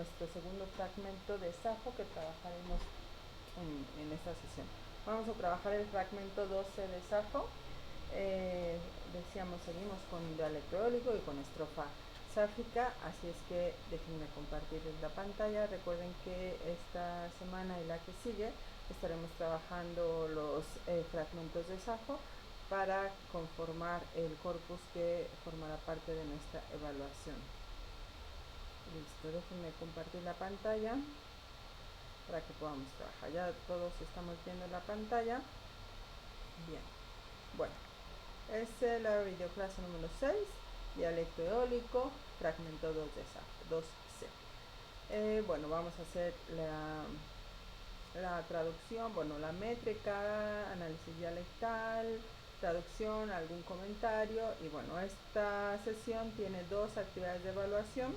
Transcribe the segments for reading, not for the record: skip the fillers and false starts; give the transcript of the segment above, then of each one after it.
nuestro segundo fragmento de Safo que trabajaremos en esta sesión. Vamos a trabajar el fragmento 12 de Safo. Decíamos, seguimos con dialecto eólico y con estrofa sáfica, así es que déjenme compartirles la pantalla. Recuerden que esta semana y la que sigue estaremos trabajando los fragmentos de Safo para conformar el corpus que formará parte de nuestra evaluación. Listo, déjenme compartir la pantalla para que podamos trabajar. Ya todos estamos viendo la pantalla. Bien, bueno, es la videoclase número 6, dialecto eólico, fragmento 2 de Safo, 2C. Bueno, vamos a hacer la traducción, bueno, la métrica, análisis dialectal, traducción, algún comentario. Y bueno, esta sesión tiene dos actividades de evaluación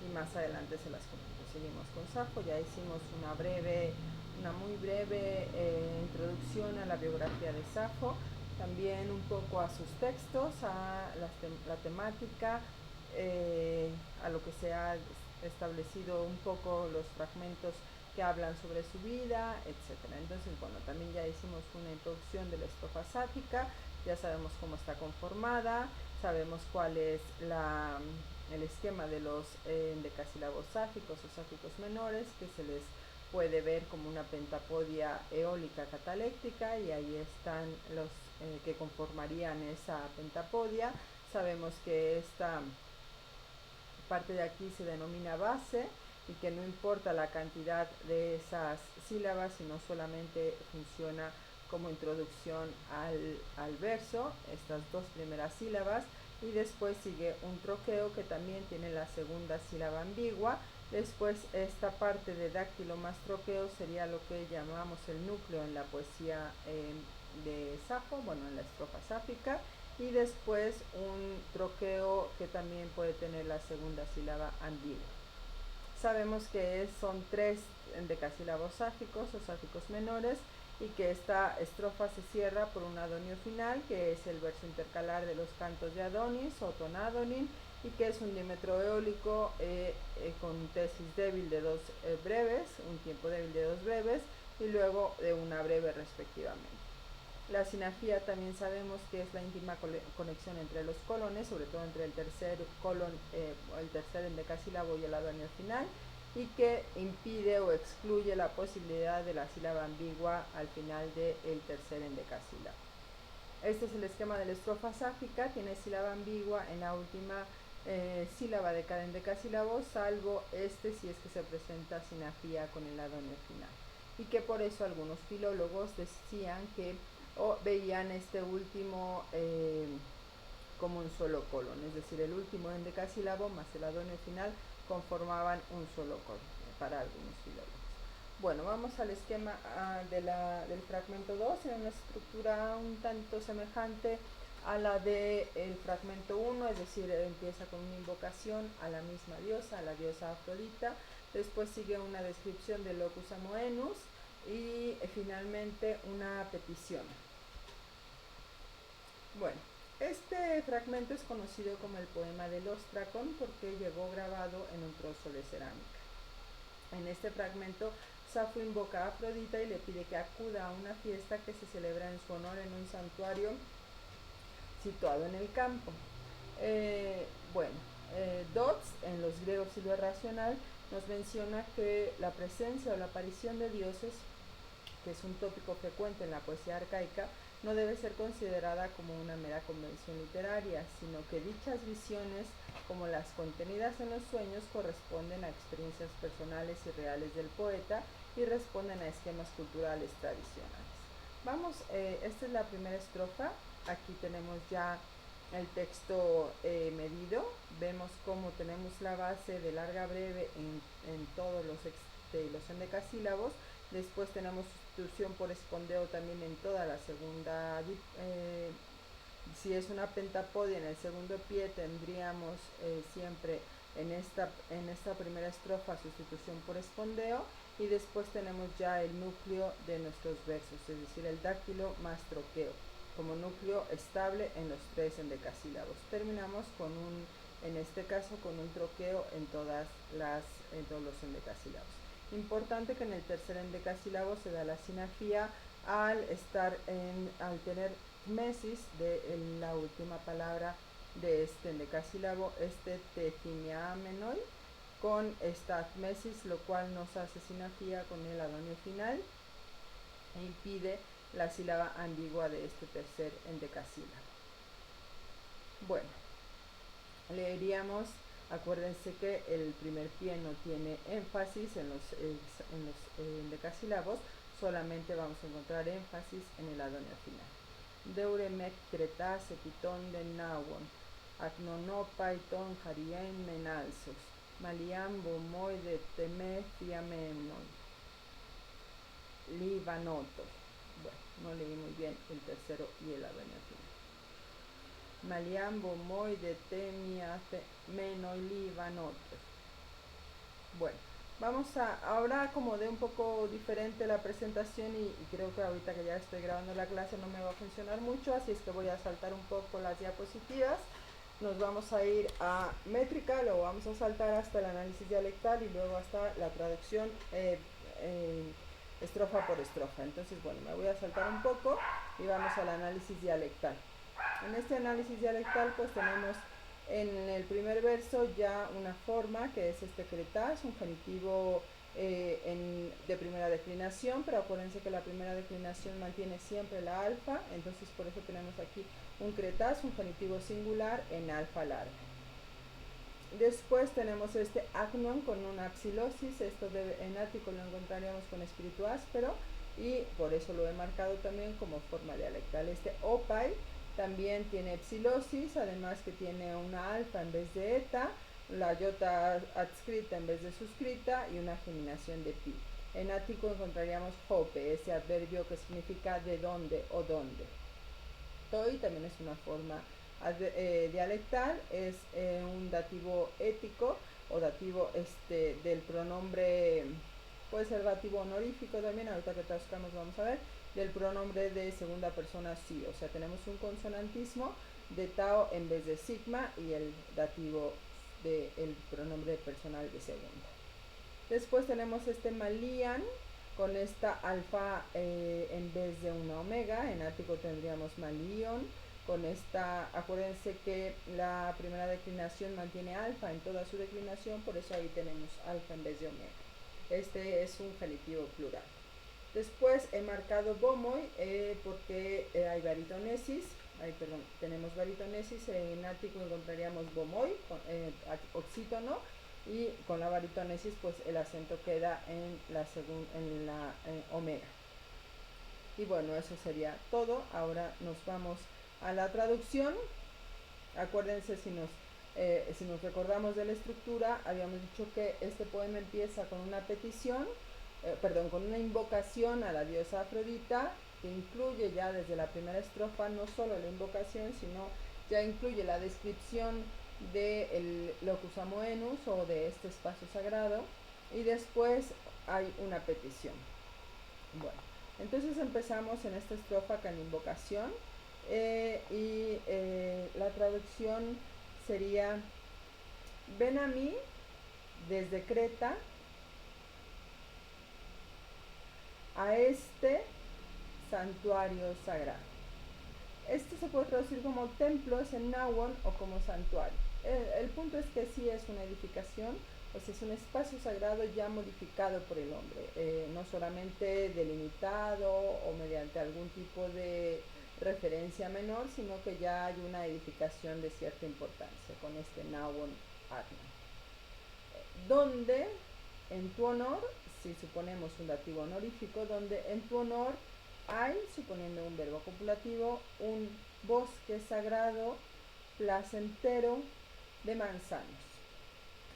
y más adelante se las comento. Seguimos con Safo, ya hicimos una muy breve introducción a la biografía de Safo, también un poco a sus textos, a la temática, a lo que se ha establecido un poco los fragmentos que hablan sobre su vida, etc. Entonces, bueno, también ya hicimos una introducción de la estrofa sáfica, ya sabemos cómo está conformada, sabemos cuál es el esquema de los endecasílabos sáficos o sáficos menores, que se les puede ver como una pentapodia eólica cataléctica, y ahí están los que conformarían esa pentapodia. Sabemos que esta parte de aquí se denomina base y que no importa la cantidad de esas sílabas, sino solamente funciona como introducción al verso, estas dos primeras sílabas, y después sigue un troqueo que también tiene la segunda sílaba ambigua. Después esta parte de dáctilo más troqueo sería lo que llamamos el núcleo en la poesía de Safo, bueno, en la estrofa sáfica, y después un troqueo que también puede tener la segunda sílaba ambigua. Sabemos que son tres endecasílabos sáficos o sáficos menores, y que esta estrofa se cierra por un adonio final, que es el verso intercalar de los cantos de Adonis o tonadonin, y que es un dímetro eólico con tesis débil de dos breves, un tiempo débil de dos breves, y luego de una breve respectivamente. La sinafía también sabemos que es la íntima conexión entre los colones, sobre todo entre el tercer colon, el tercer endecasílabo y el adonio final, y que impide o excluye la posibilidad de la sílaba ambigua al final del tercer endecasílabo. Este es el esquema de la estrofa sáfica, tiene sílaba ambigua en la última sílaba de cada endecasílabo, salvo si es que se presenta sinafía con el adonio final, y que por eso algunos filólogos decían que veían este último como un solo colon, es decir, el último endecasílabo más el adonio final conformaban un solo colon para algunos filólogos. Bueno, vamos al esquema del fragmento 2, en una estructura un tanto semejante a la del fragmento 1, es decir, empieza con una invocación a la misma diosa, a la diosa Afrodita, después sigue una descripción del locus amoenus y finalmente una petición. Bueno, este fragmento es conocido como el poema del Ostracon porque llegó grabado en un trozo de cerámica. En este fragmento, Safo invoca a Afrodita y le pide que acuda a una fiesta que se celebra en su honor en un santuario situado en el campo. Dodds, en los griegos y lo racional, nos menciona que la presencia o la aparición de dioses, que es un tópico frecuente en la poesía arcaica, no debe ser considerada como una mera convención literaria, sino que dichas visiones, como las contenidas en los sueños, corresponden a experiencias personales y reales del poeta y responden a esquemas culturales tradicionales. Vamos, esta es la primera estrofa. Aquí tenemos ya el texto medido. Vemos cómo tenemos la base de larga breve en todos los endecasílabos. Después tenemos sustitución por espondeo también en toda la segunda. Si es una pentapodia, en el segundo pie tendríamos siempre en esta primera estrofa sustitución por espondeo, y después tenemos ya el núcleo de nuestros versos, es decir, el dáctilo más troqueo como núcleo estable en los tres endecasílabos. Terminamos con un en este caso con un troqueo en todos los endecasílabos. Importante que en el tercer endecasílabo se da la sinafía al tener mesis de la última palabra de este endecasílabo, tejimeamenoi, con esta mesis, lo cual nos hace sinafía con el adonio final e impide la sílaba ambigua de este tercer endecasílabo. Bueno, leeríamos, acuérdense que el primer pie no tiene énfasis en los endecasílabos, solamente vamos a encontrar énfasis en el adonio final. Deuremek cretas epiton de nawon, acnonopaiton jarien menalsos, maliam bomoy de temefiamenon, libanotos. Bueno, no leí muy bien el tercero y el adonio final. Maliam bomoy de temiamenoi libanotos. Bueno, ahora acomodé un poco diferente la presentación y creo que ahorita que ya estoy grabando la clase no me va a funcionar mucho, así es que voy a saltar un poco las diapositivas. Nos vamos a ir a métrica, luego vamos a saltar hasta el análisis dialectal y luego hasta la traducción estrofa por estrofa. Entonces, bueno, me voy a saltar un poco y vamos al análisis dialectal. En este análisis dialectal pues tenemos en el primer verso ya una forma que es cretas, un genitivo de primera declinación, pero acuérdense que la primera declinación mantiene siempre la alfa, entonces por eso tenemos aquí un cretas, un genitivo singular en alfa larga. Después tenemos acnon con una psilosis, en ático lo encontraríamos con espíritu áspero y por eso lo he marcado también como forma dialectal. Opai también tiene psilosis, además que tiene una alfa en vez de eta, la iota adscrita en vez de suscrita y una geminación de pi. En ático encontraríamos hope, ese adverbio que significa de dónde o dónde. Toi también es una forma dialectal, es un dativo ético o dativo del pronombre, puede ser dativo honorífico también, ahorita que traduzcamos vamos a ver, del pronombre de segunda persona sí, o sea tenemos un consonantismo de tao en vez de sigma y el dativo del pronombre personal de segunda. Después tenemos malian con esta alfa en vez de una omega, en ático tendríamos malion, con acuérdense que la primera declinación mantiene alfa en toda su declinación, por eso ahí tenemos alfa en vez de omega. Este es un genitivo plural. Después he marcado bomoy porque hay baritonesis, tenemos baritonesis, en ático encontraríamos bomoy, oxítono, y con la baritonesis pues el acento queda en la omega. Y bueno, eso sería todo. Ahora nos vamos a la traducción. Acuérdense, si nos recordamos de la estructura, habíamos dicho que este poema empieza con una petición, con una invocación a la diosa Afrodita, que incluye ya desde la primera estrofa no solo la invocación, sino ya incluye la descripción del locus amoenus o de este espacio sagrado, y después hay una petición. Bueno, entonces empezamos en esta estrofa con invocación y la traducción sería: ven a mí desde Creta a este santuario sagrado. Esto se puede traducir como templos en náhuatl o como santuario. El punto es que sí es una edificación, pues es un espacio sagrado ya modificado por el hombre, no solamente delimitado o mediante algún tipo de referencia menor, sino que ya hay una edificación de cierta importancia con náhuatl Atman. Donde en tu honor, si suponemos un dativo honorífico, donde en tu honor hay, suponiendo un verbo copulativo, un bosque sagrado placentero de manzanos.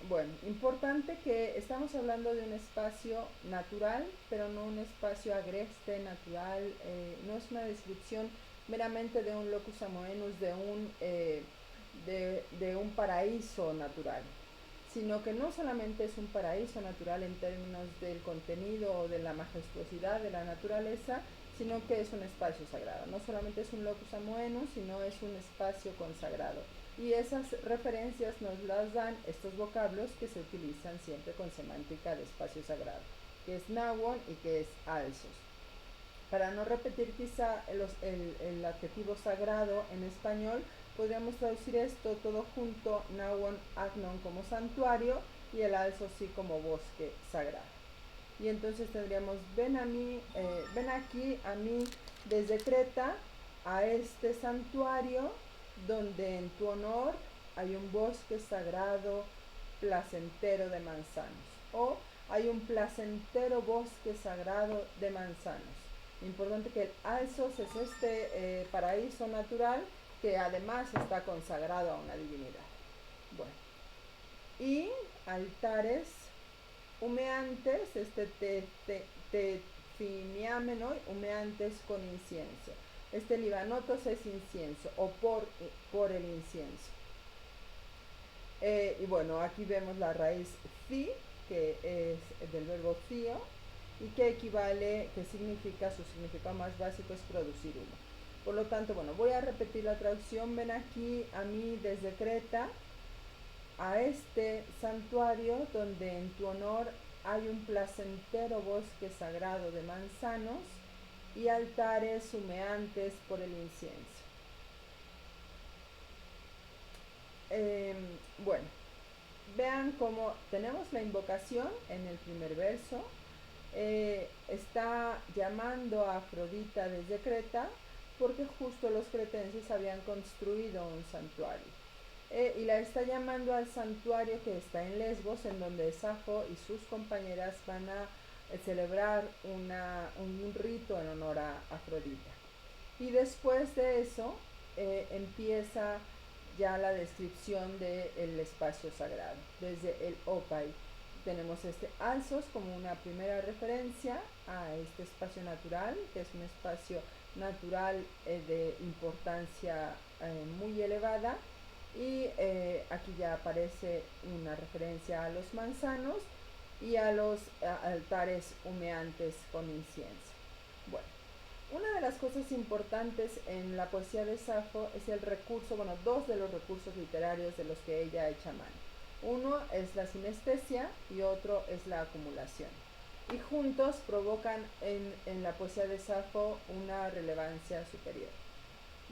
Bueno, importante que estamos hablando de un espacio natural, pero no un espacio agreste, natural, no es una descripción meramente de un locus amoenus, de un paraíso natural, sino que no solamente es un paraíso natural en términos del contenido o de la majestuosidad de la naturaleza, sino que es un espacio sagrado. No solamente es un locus amoenus, sino es un espacio consagrado. Y esas referencias nos las dan estos vocablos que se utilizan siempre con semántica de espacio sagrado, que es Nawon y que es Alsos. Para no repetir quizá el adjetivo sagrado en español, podríamos traducir esto todo junto, Nawon Agnon como santuario y el Alsos sí como bosque sagrado. Y entonces tendríamos, ven aquí a mí desde Creta, a este santuario donde en tu honor hay un bosque sagrado placentero de manzanos, o hay un placentero bosque sagrado de manzanos. Importante que el Alsos es este paraíso natural que además está consagrado a una divinidad. Bueno, y altares humeantes, tefiniamenoi, humeantes con incienso. Este libanotos es incienso, o por el incienso. Y bueno, aquí vemos la raíz fi, que es del verbo fío, y que equivale, que significa, su significado más básico es producir humo. Por lo tanto, bueno, voy a repetir la traducción. Ven aquí a mí desde Creta, a este santuario donde en tu honor hay un placentero bosque sagrado de manzanos y altares humeantes por el incienso. Bueno, vean cómo tenemos la invocación en el primer verso. Está llamando a Afrodita desde Creta porque justo los cretenses habían construido un santuario. Y la está llamando al santuario que está en Lesbos, en donde Safo y sus compañeras van a celebrar un rito en honor a Afrodita. Y después de eso empieza ya la descripción del espacio sagrado. Desde el Opai tenemos este Alsos como una primera referencia a este espacio natural, que es un espacio natural de importancia muy elevada. Y aquí ya aparece una referencia a los manzanos y a los altares humeantes con incienso. Bueno, una de las cosas importantes en la poesía de Safo es el recurso, bueno, dos de los recursos literarios de los que ella echa mano. Uno es la sinestesia y otro es la acumulación. Y juntos provocan en la poesía de Safo una relevancia superior.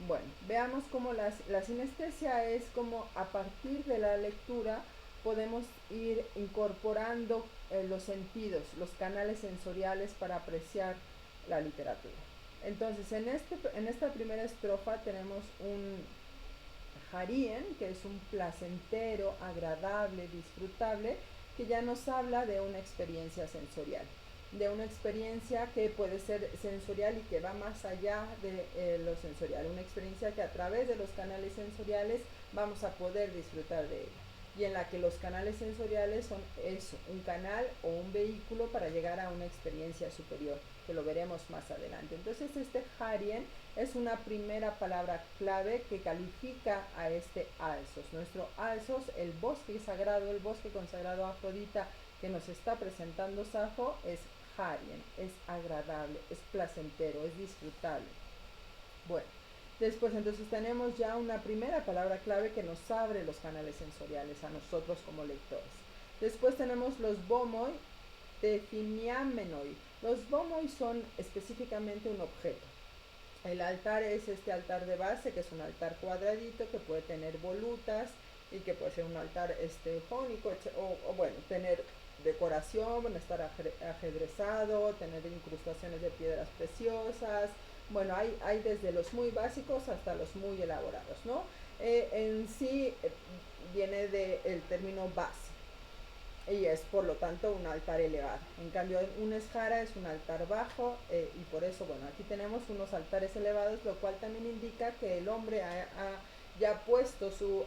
Bueno, veamos cómo la sinestesia es como a partir de la lectura podemos ir incorporando los sentidos, los canales sensoriales para apreciar la literatura. Entonces, en esta primera estrofa tenemos un harien, que es un placentero, agradable, disfrutable, que ya nos habla de una experiencia sensorial, de una experiencia que puede ser sensorial y que va más allá de lo sensorial, una experiencia que a través de los canales sensoriales vamos a poder disfrutar de ella, y en la que los canales sensoriales son eso, un canal o un vehículo para llegar a una experiencia superior, que lo veremos más adelante. Entonces este harien es una primera palabra clave que califica a este Alsos. Nuestro Alsos, el bosque sagrado, el bosque consagrado a Afrodita que nos está presentando Safo, es harien, es agradable, es placentero, es disfrutable. Bueno, después entonces tenemos ya una primera palabra clave que nos abre los canales sensoriales a nosotros como lectores. Después tenemos los bomoi, tefiniamenoi. Los bomoi son específicamente un objeto. El altar es este altar de base, que es un altar cuadradito que puede tener volutas y que puede ser un altar jónico, o bueno, tener decoración, estar ajedrezado, tener incrustaciones de piedras preciosas. Bueno, hay desde los muy básicos hasta los muy elaborados, ¿no? En sí viene del término base y es por lo tanto un altar elevado. En cambio un esjara es un altar bajo y por eso, bueno, aquí tenemos unos altares elevados, lo cual también indica que el hombre ha ya puesto su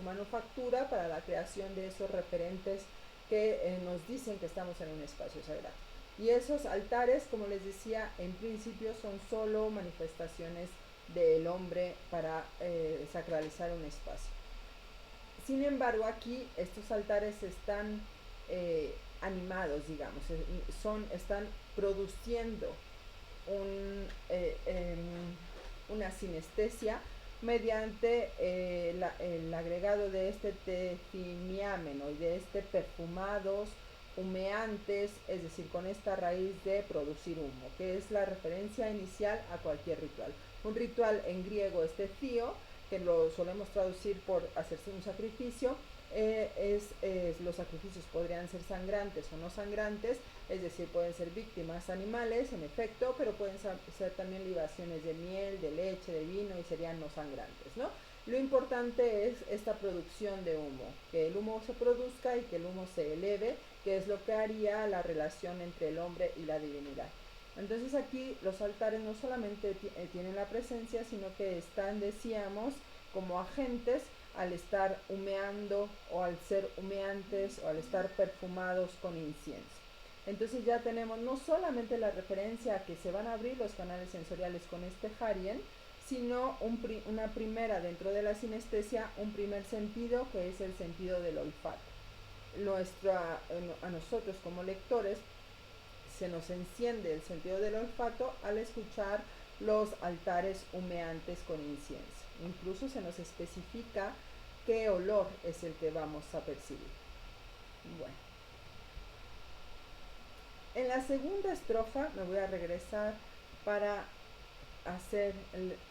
manufactura para la creación de esos referentes que nos dicen que estamos en un espacio sagrado. Y esos altares, como les decía, en principio son solo manifestaciones del hombre para sacralizar un espacio. Sin embargo, aquí estos altares están animados, digamos, están produciendo una sinestesia, mediante el agregado de este tefimiameno y de este perfumados humeantes, es decir, con esta raíz de producir humo, que es la referencia inicial a cualquier ritual. Un ritual en griego es tethio, que lo solemos traducir por hacerse un sacrificio. Los sacrificios podrían ser sangrantes o no sangrantes, es decir, pueden ser víctimas animales, en efecto, pero pueden ser también libaciones de miel, de leche, de vino y serían no sangrantes, ¿no? Lo importante es esta producción de humo, que el humo se produzca y que el humo se eleve, que es lo que haría la relación entre el hombre y la divinidad. Entonces aquí los altares no solamente tienen la presencia, sino que están, decíamos, como agentes al estar humeando o al ser humeantes o al estar perfumados con incienso. Entonces ya tenemos no solamente la referencia a que se van a abrir los canales sensoriales con este Harien, sino una primera dentro de la sinestesia, un primer sentido que es el sentido del olfato. A nosotros como lectores se nos enciende el sentido del olfato al escuchar los altares humeantes con incienso. Incluso se nos especifica qué olor es el que vamos a percibir. Bueno, en la segunda estrofa me voy a regresar para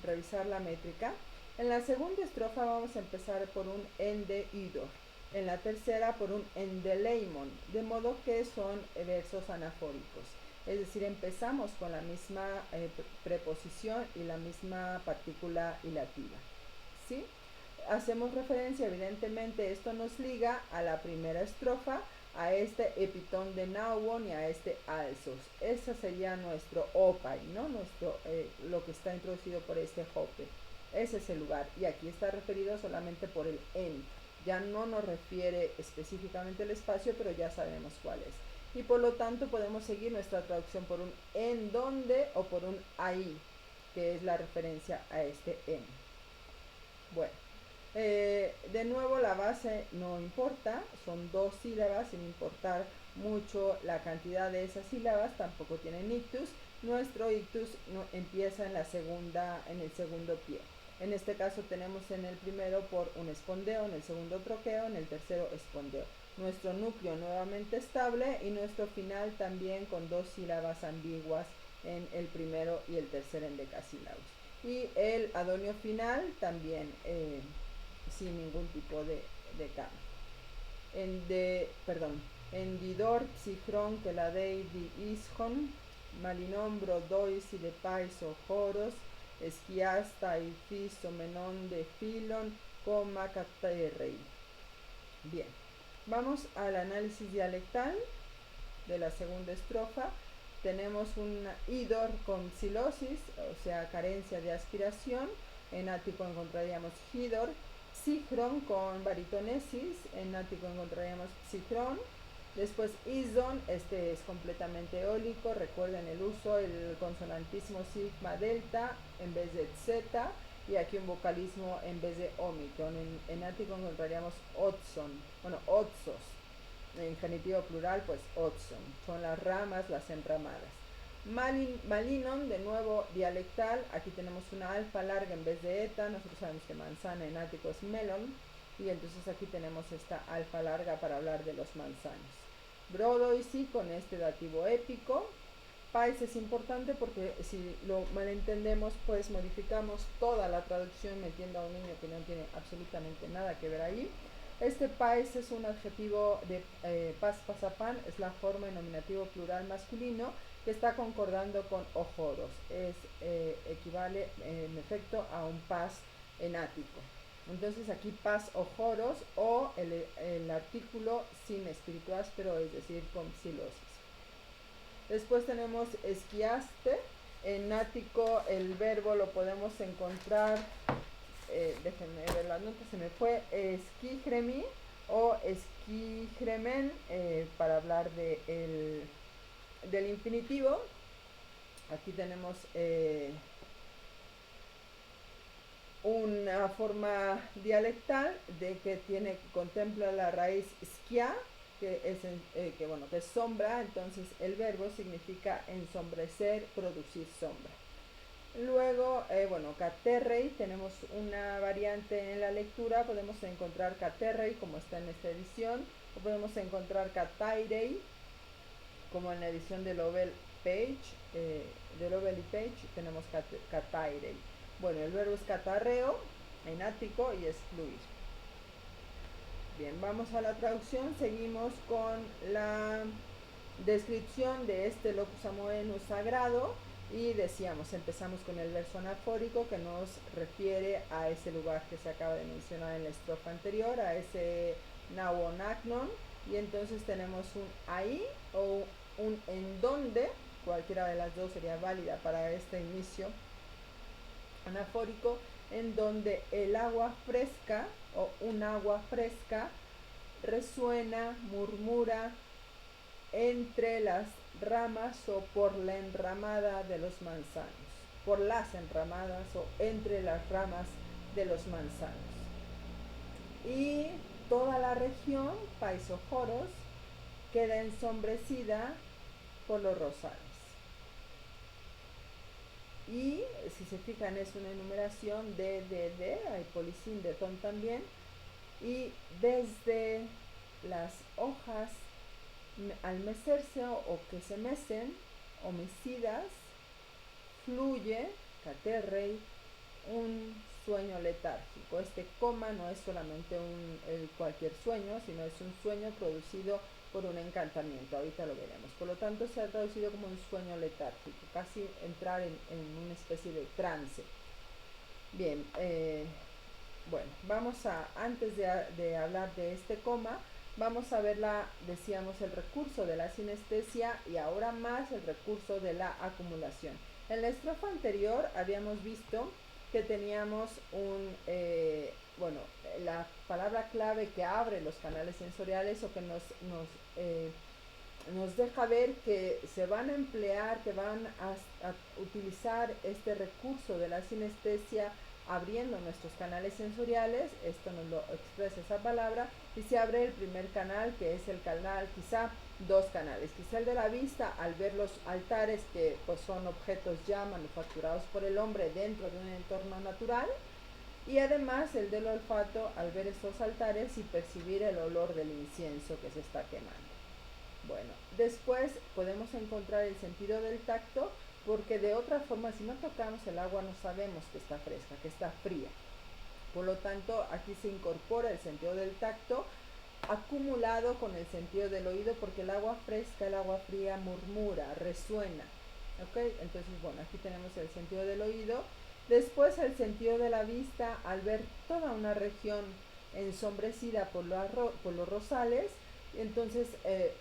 revisar la métrica. En la segunda estrofa vamos a empezar por un ende-idor. En la tercera por un endeleimon, de modo que son versos anafóricos. Es decir, empezamos con la misma preposición y la misma partícula hilativa. ¿Sí? Hacemos referencia, evidentemente, esto nos liga a la primera estrofa, a este epitón de Nauon y a este alzos. Ese sería nuestro opai, ¿no? Lo que está introducido por este hope. Ese es el lugar. Y aquí está referido solamente por el en. Ya no nos refiere específicamente el espacio, pero ya sabemos cuál es. Y por lo tanto podemos seguir nuestra traducción por un en donde o por un ahí, que es la referencia a este en. Bueno. De nuevo la base no importa, son 2 sílabas sin importar mucho la cantidad de esas sílabas, tampoco tienen ictus. Nuestro ictus empieza en el segundo pie. En este caso tenemos en el primero por un espondeo, en el segundo troqueo, en el tercero espondeo. Nuestro núcleo nuevamente estable y nuestro final también con 2 sílabas ambiguas en el primero y el tercer endecasílabos. Y el adonio final también sin ningún tipo de cambio. En didor psichron que la dei di ishon, malinombro dois y de paiso joros, esquiasta y fiso menon de filon, coma caterrei. Bien, vamos al análisis dialectal de la segunda estrofa. Tenemos un idor con silosis, o sea, carencia de aspiración. En ático encontraríamos hidor. Psichron con baritonesis, en ático encontraríamos psichron. Después ison, este es completamente eólico, recuerden el uso, el consonantismo sigma delta en vez de z, y aquí un vocalismo en vez de omicron. En ático encontraríamos otson, otsos, en genitivo plural pues otson, son las ramas, las enramadas. Malinon, de nuevo dialectal, aquí tenemos una alfa larga en vez de eta, nosotros sabemos que manzana en ático es melon, y entonces aquí tenemos esta alfa larga para hablar de los manzanos. Brodoisi con este dativo épico. Pais es importante porque si lo malentendemos, pues modificamos toda la traducción metiendo a un niño que no tiene absolutamente nada que ver ahí. Este pais es un adjetivo de pas pasapan, es la forma en nominativo plural masculino que está concordando con ojoros. Equivale en efecto a un pas en ático. Entonces aquí pas ojoros o el artículo sin espíritu áspero, es decir, con silosis. Después tenemos esquiaste. En ático el verbo lo podemos encontrar, déjenme ver las notas, se me fue, esquigremi o esquigremen, para hablar del infinitivo. Aquí tenemos una forma dialectal de que contempla la raíz skia, que es sombra. Entonces el verbo significa ensombrecer, producir sombra. Luego, bueno, caterrei, tenemos una variante en la lectura, podemos encontrar caterrei como está en esta edición, o podemos encontrar catairei como en la edición de Lovell Page, de Lovell y Page tenemos catairei. Bueno, el verbo es catarreo en ático y es fluir. Bien, vamos a la traducción, seguimos con la descripción de este locus amoenus sagrado y decíamos, empezamos con el verso anafórico que nos refiere a ese lugar que se acaba de mencionar en la estrofa anterior, a ese nauonagnon, y entonces tenemos un ahí o un en donde, cualquiera de las dos sería válida para este inicio anafórico, en donde el agua fresca o un agua fresca resuena, murmura entre las ramas o por la enramada de los manzanos, por las enramadas o entre las ramas de los manzanos. Y toda la región, Paisojoros, queda ensombrecida por los rosales. Y si se fijan es una enumeración de, hay polisíndeton también, y desde las hojas al mecerse o que se mecen, homicidas, fluye, caterrei, un sueño letárgico. Este coma no es solamente cualquier sueño, sino es un sueño producido por un encantamiento. Ahorita lo veremos. Por lo tanto, se ha traducido como un sueño letárgico, casi entrar en una especie de trance. Bien, bueno, vamos a, antes de hablar de este coma, vamos a ver decíamos, el recurso de la sinestesia y ahora más el recurso de la acumulación. En la estrofa anterior habíamos visto que teníamos bueno, la palabra clave que abre los canales sensoriales o que nos deja ver que se van a emplear, que van a utilizar este recurso de la sinestesia abriendo nuestros canales sensoriales, esto nos lo expresa esa palabra, y se abre el primer canal, que es el canal, quizá dos canales, quizá el de la vista al ver los altares que pues son objetos ya manufacturados por el hombre dentro de un entorno natural, y además el del olfato al ver estos altares y percibir el olor del incienso que se está quemando. Bueno, después podemos encontrar el sentido del tacto, porque de otra forma, si no tocamos el agua, no sabemos que está fresca, que está fría. Por lo tanto, aquí se incorpora el sentido del tacto acumulado con el sentido del oído, porque el agua fresca, el agua fría murmura, resuena. ¿Ok? Entonces, bueno, aquí tenemos el sentido del oído. Después el sentido de la vista, al ver toda una región ensombrecida por los rosales, entonces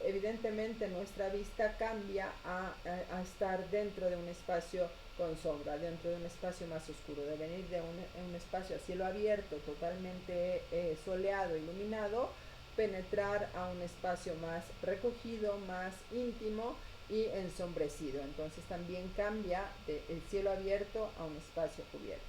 evidentemente nuestra vista cambia a estar dentro de un espacio con sombra, dentro de un espacio más oscuro, de venir de un espacio a cielo abierto, totalmente soleado, iluminado, penetrar a un espacio más recogido, más íntimo y ensombrecido. Entonces también cambia del cielo abierto a un espacio cubierto.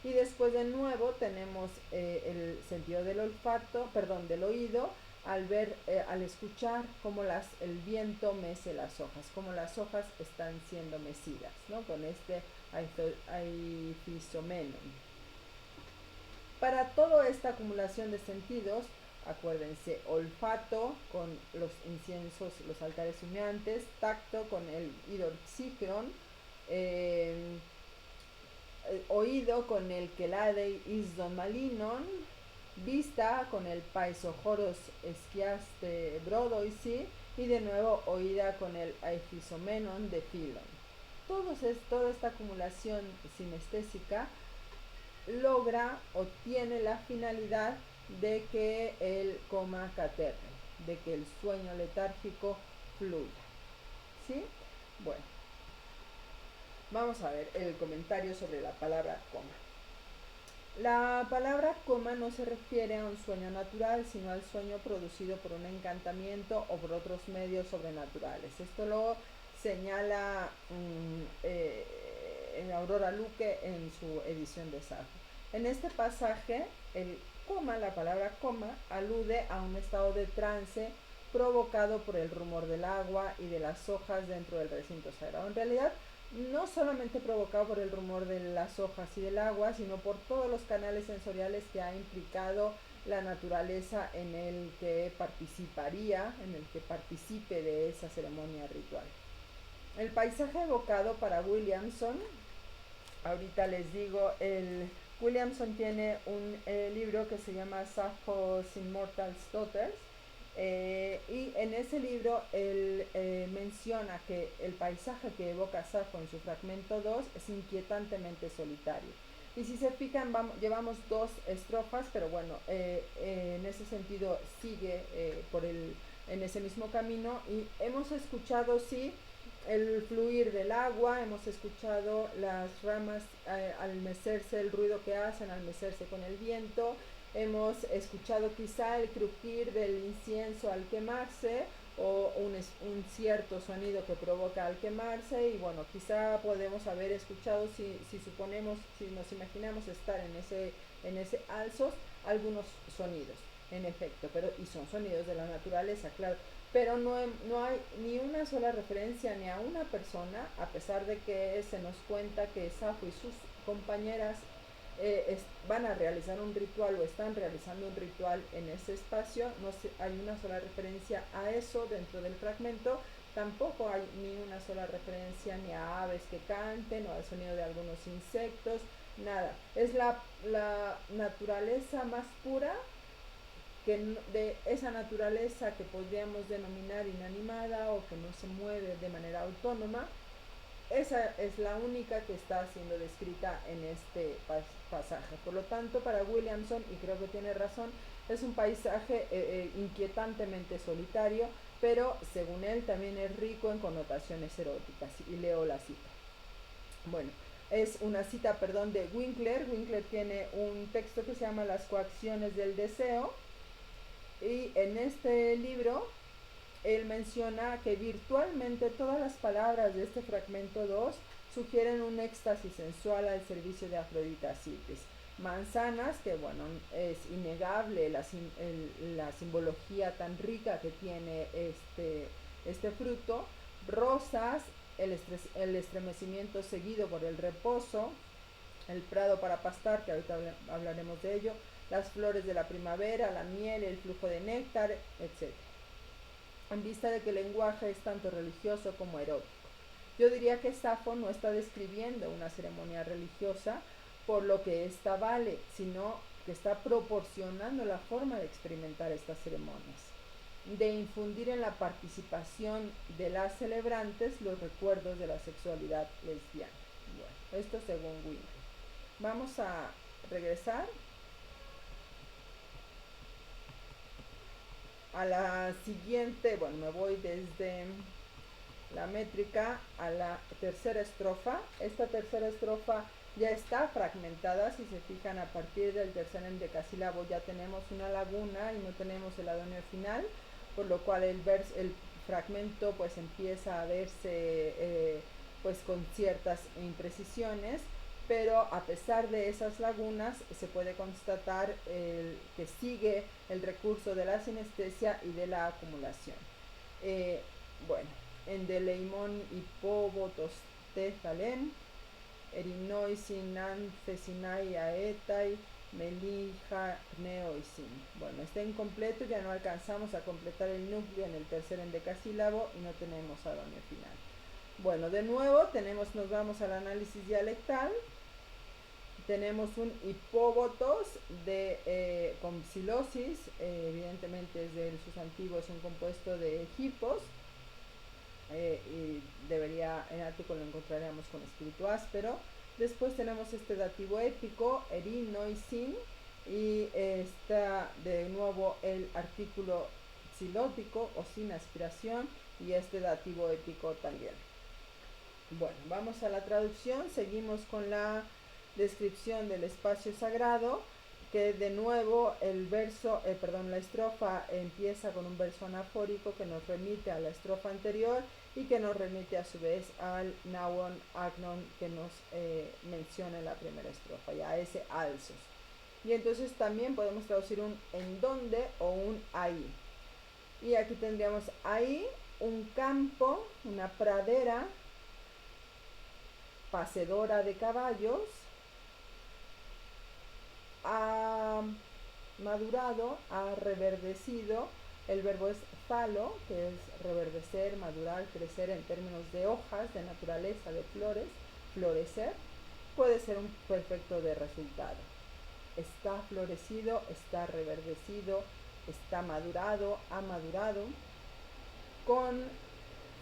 Y después de nuevo tenemos el sentido del olfato, perdón, del oído, al escuchar cómo el viento mece las hojas, cómo las hojas están siendo mecidas, ¿no? Con este aiphisomenon. Para toda esta acumulación de sentidos, acuérdense, olfato con los inciensos, los altares humeantes, tacto con el hidroxígeron, oído con el Keladei isdon malinon, vista con el Paisojoros esquiaste brodoisi y de nuevo oída con el Aiphisomenon de Philon. Toda esta acumulación sinestésica logra o tiene la finalidad de que el coma caterre, de que el sueño letárgico fluya. ¿Sí? Bueno, vamos a ver el comentario sobre la palabra coma. La palabra coma no se refiere a un sueño natural, sino al sueño producido por un encantamiento o por otros medios sobrenaturales. Esto lo señala Aurora Luque en su edición de Safo. En este pasaje, el coma, la palabra coma, alude a un estado de trance provocado por el rumor del agua y de las hojas dentro del recinto sagrado. En realidad, no solamente provocado por el rumor de las hojas y del agua, sino por todos los canales sensoriales que ha implicado la naturaleza en el que participaría, en el que participe de esa ceremonia ritual. El paisaje evocado para Williamson, ahorita les digo, Williamson tiene un libro que se llama Sappho's Immortal Daughters, y en ese libro él menciona que el paisaje que evoca Sappho en su fragmento 2 es inquietantemente solitario. Y si se fijan, llevamos dos estrofas, pero bueno, en ese sentido sigue en ese mismo camino. Y hemos escuchado, sí, el fluir del agua, hemos escuchado las ramas al mecerse, el ruido que hacen al mecerse con el viento, hemos escuchado quizá el crujir del incienso al quemarse o un cierto sonido que provoca al quemarse, y bueno, quizá podemos haber escuchado, si suponemos, si nos imaginamos estar en ese alzos, algunos sonidos, en efecto, pero y son sonidos de la naturaleza, claro, pero no hay ni una sola referencia ni a una persona, a pesar de que se nos cuenta que Sappho y sus compañeras van a realizar un ritual o están realizando un ritual en ese espacio. No hay una sola referencia a eso dentro del fragmento, tampoco hay ni una sola referencia ni a aves que canten o al sonido de algunos insectos, nada. Es la naturaleza más pura, de esa naturaleza que podríamos denominar inanimada o que no se mueve de manera autónoma. Esa es la única que está siendo descrita en este pasaje. Por lo tanto, para Williamson, y creo que tiene razón, es un paisaje inquietantemente solitario, pero según él también es rico en connotaciones eróticas. Y leo la cita. Bueno, es una cita, perdón, de Winkler. Winkler tiene un texto que se llama Las coacciones del deseo, y en este libro él menciona que virtualmente todas las palabras de este fragmento 2 sugieren un éxtasis sensual al servicio de Afrodita Citis. Manzanas, que bueno, es innegable la simbología tan rica que tiene este fruto. Rosas, el estremecimiento seguido por el reposo. El prado para pastar, que ahorita hablaremos de ello. Las flores de la primavera, la miel, el flujo de néctar, etc. En vista de que el lenguaje es tanto religioso como erótico. Yo diría que Sappho no está describiendo una ceremonia religiosa por lo que ésta vale, sino que está proporcionando la forma de experimentar estas ceremonias, de infundir en la participación de las celebrantes los recuerdos de la sexualidad lesbiana. Bueno, esto según Winkler. Vamos a regresar a la siguiente. Bueno, me voy desde la métrica a la tercera estrofa. Esta tercera estrofa ya está fragmentada. Si se fijan, a partir del tercer endecasílabo ya tenemos una laguna y no tenemos el adonio final, por lo cual el fragmento pues empieza a verse pues con ciertas imprecisiones, pero a pesar de esas lagunas se puede constatar que sigue el recurso de la sinestesia y de la acumulación. Bueno, en deleimon hipovotos tethalen, erinoisin ancesinai aetai, melija neoisin. Bueno, está incompleto, ya no alcanzamos a completar el núcleo en el tercer endecasílabo y no tenemos adonio final. Bueno, de nuevo nos vamos al análisis dialectal. Tenemos un hipóbotos con psilosis, evidentemente es del sustantivo, es un compuesto de hipos, y en artículo lo encontraremos con espíritu áspero. Después tenemos este dativo épico, erinoisin, y está de nuevo el artículo psilótico o sin aspiración, y este dativo épico también. Bueno, vamos a la traducción, seguimos con la descripción del espacio sagrado, que de nuevo la estrofa empieza con un verso anafórico que nos remite a la estrofa anterior y que nos remite a su vez al Nawon Agnon que nos menciona en la primera estrofa, ya ese alzos. Y entonces también podemos traducir un en donde o un ahí. Y aquí tendríamos ahí un campo, una pradera, pacedora de caballos, ha madurado, ha reverdecido. El verbo es phalo, que es reverdecer, madurar, crecer en términos de hojas, de naturaleza, de flores, florecer. Puede ser un perfecto de resultado. Está florecido, está reverdecido, está madurado, ha madurado con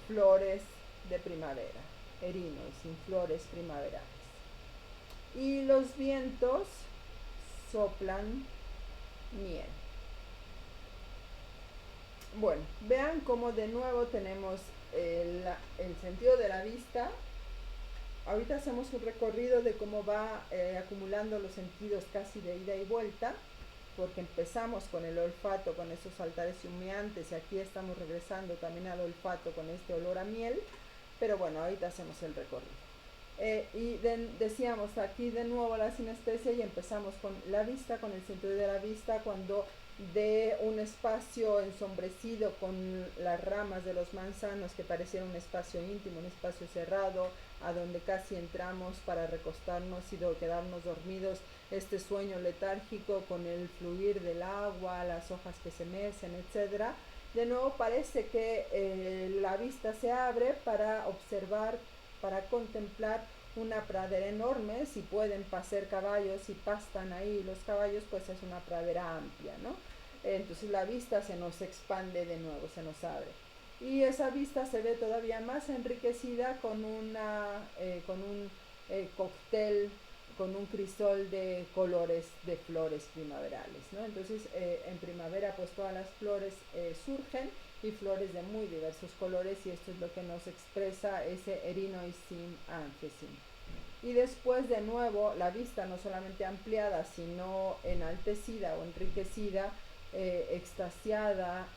flores de primavera, erino y sin flores primaverales. Y los vientos soplan miel. Bueno, vean cómo de nuevo tenemos el sentido de la vista. Ahorita hacemos un recorrido de cómo va acumulando los sentidos casi de ida y vuelta, porque empezamos con el olfato, con esos altares humeantes, y aquí estamos regresando también al olfato con este olor a miel, pero bueno, ahorita hacemos el recorrido. Decíamos aquí de nuevo la sinestesia y empezamos con la vista, con el sentido de la vista, cuando de un espacio ensombrecido con las ramas de los manzanos que pareciera un espacio íntimo, un espacio cerrado, a donde casi entramos para recostarnos y quedarnos dormidos, este sueño letárgico con el fluir del agua, las hojas que se mecen, etc. De nuevo parece que la vista se abre para observar, para contemplar una pradera enorme. Si pueden pasar caballos y pastan ahí los caballos, pues es una pradera amplia, ¿no? Entonces la vista se nos expande de nuevo, se nos abre. Y esa vista se ve todavía más enriquecida con un cóctel, con un crisol de colores de flores primaverales, ¿no? Entonces en primavera pues todas las flores surgen, y flores de muy diversos colores, y esto es lo que nos expresa ese erinoisin angesin. Y después de nuevo la vista no solamente ampliada, sino enaltecida o enriquecida, extasiada,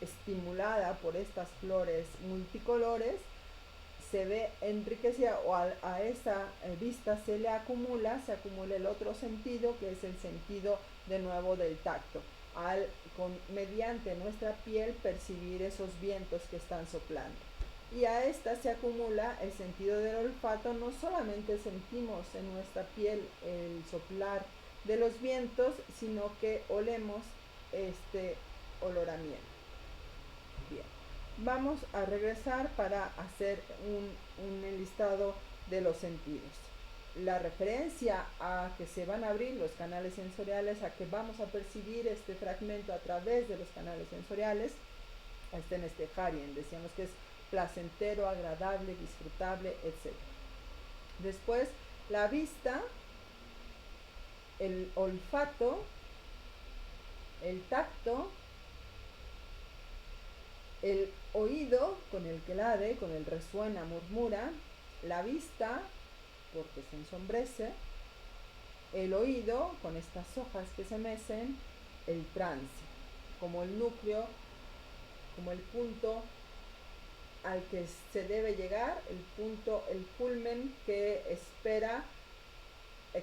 estimulada por estas flores multicolores, se ve enriquecida, o a esa vista se acumula el otro sentido, que es el sentido de nuevo del tacto, mediante nuestra piel percibir esos vientos que están soplando. Y a esta se acumula el sentido del olfato. No solamente sentimos en nuestra piel el soplar de los vientos, sino que olemos este olor a miel. Bien, vamos a regresar para hacer un enlistado de los sentidos. La referencia a que se van a abrir los canales sensoriales, a que vamos a percibir este fragmento a través de los canales sensoriales, está en este Harien. Decíamos que es placentero, agradable, disfrutable, etc. Después, la vista, el olfato, el tacto, el oído con el que lade, con el resuena, murmura, la vista porque se ensombrece, el oído con estas hojas que se mecen, el trance, como el núcleo, como el punto al que se debe llegar, el punto, el culmen que espera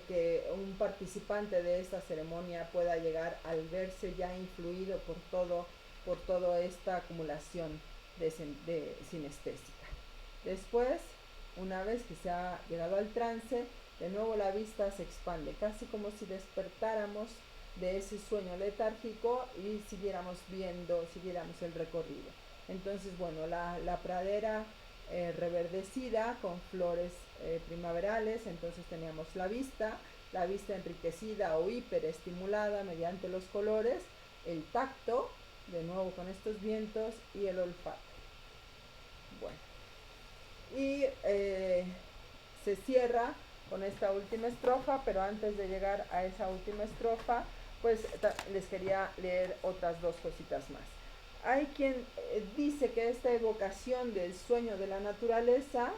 que un participante de esta ceremonia pueda llegar al verse ya influido por toda esta acumulación de sinestésica. Después, una vez que se ha llegado al trance, de nuevo la vista se expande, casi como si despertáramos de ese sueño letárgico y siguiéramos el recorrido. Entonces, bueno, la pradera reverdecida con flores primaverales. Entonces teníamos la vista enriquecida o hiperestimulada mediante los colores, el tacto, de nuevo con estos vientos, y el olfato. Bueno, y se cierra con esta última estrofa, pero antes de llegar a esa última estrofa, pues les quería leer otras dos cositas más. Hay quien dice que esta evocación del sueño de la naturaleza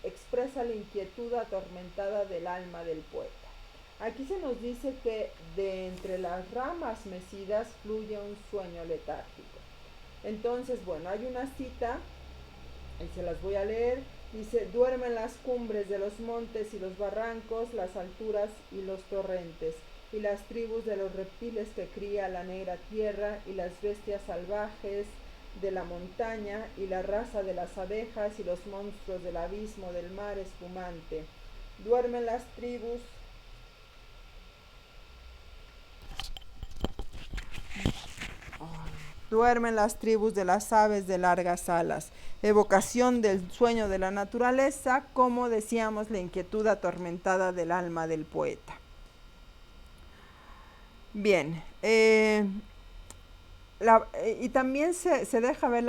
expresa la inquietud atormentada del alma del poeta. Aquí se nos dice que de entre las ramas mecidas fluye un sueño letárgico. Entonces, bueno, hay una cita, y se las voy a leer. Dice: duermen las cumbres de los montes y los barrancos, las alturas y los torrentes, y las tribus de los reptiles que cría la negra tierra, y las bestias salvajes, de la montaña y la raza de las abejas y los monstruos del abismo del mar espumante. Duermen las tribus Duermen las tribus de las aves de largas alas, evocación del sueño de la naturaleza, como decíamos, la inquietud atormentada del alma del poeta. Bien, y también se deja ver la